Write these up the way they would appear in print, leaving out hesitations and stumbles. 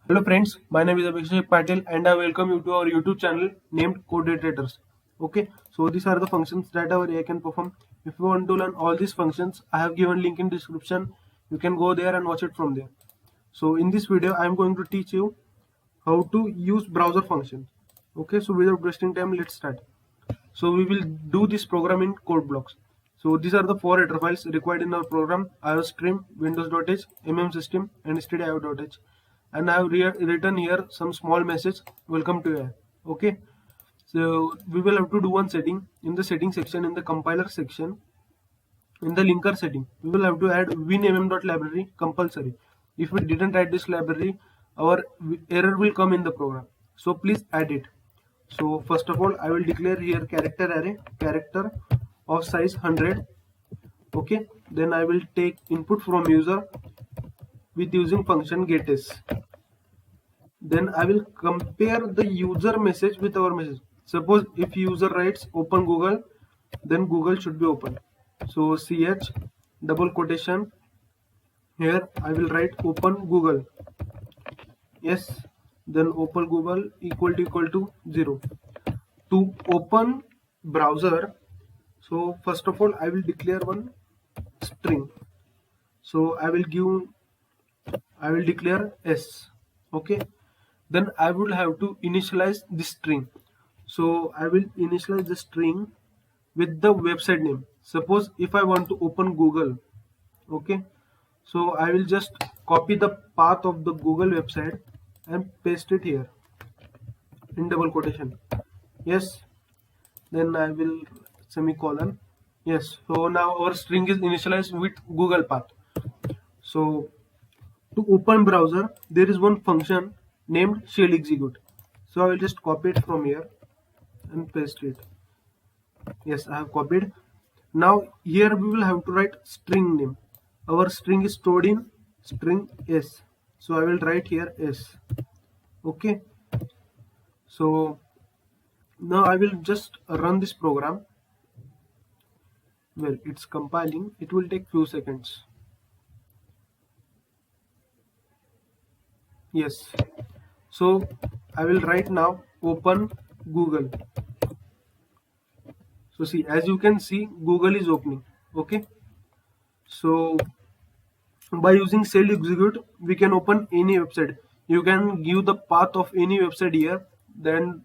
Hello friends, my name is Abhishek Patel and I welcome you to our YouTube channel named Codedrators. Okay, so these are the functions that our AI can perform. If you want to learn all these functions, I have given link in description. You can go there and watch it from there. So in this video, I am going to teach you how to use browser functions. Okay, so without wasting time, let's start. So we will do this program in code blocks. So these are the four header files required in our program: iOS stream, windows.h, system, and stdio.h. And I have written here some small message, welcome to AI. Okay, so we will have to do one setting in the setting section, in the compiler section, in the linker setting. We will have to add winmm.library compulsory. If we didn't add this library, our error will come in the program. So please add it. So first of all, I will declare here character array, character of size 100. Okay, then I will take input from user with using function getS. Then I will compare the user message with our message. Suppose if user writes open Google, then Google should be open. So ch double quotation, here I will write open Google. Yes, then open Google equal to 0. To open browser, so first of all I will declare one string. So I will declare s. Okay, then I will have to initialize this string. So I will initialize the string with the website name. Suppose if I want to open Google, okay, so I will just copy the path of the Google website and paste it here in double quotation. Yes, then I will semicolon. Yes, so now our string is initialized with Google path. So to open browser, there is one function named shell execute. So I will just copy it from here and paste it. Yes, I have copied. Now here we will have to write string name. Our string is stored in string s. So I will write here s. Okay. So now I will just run this program. Well, it's compiling. It will take few seconds. Yes. So I will write now open Google. So see, as you can see, Google is opening. Okay. So by using shell execute, we can open any website. You can give the path of any website here, then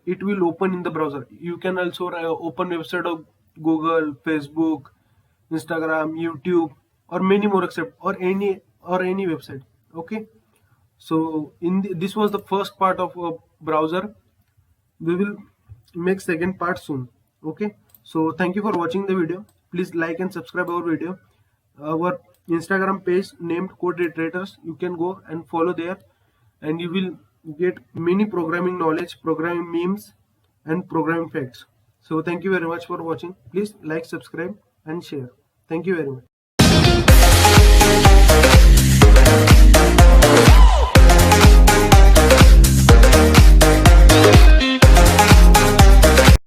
it will open in the browser. You can also open website of Google, Facebook, Instagram, YouTube, or many more except or any website. Okay. So this was the first part of a browser. We will make second part soon. Okay, so thank you for watching the video. Please like and subscribe our video. Our Instagram page named Codedrators, you can go and follow there, and you will get many programming knowledge, programming memes, and programming facts. So thank you very much for watching. Please like, subscribe, and share. Thank you very much.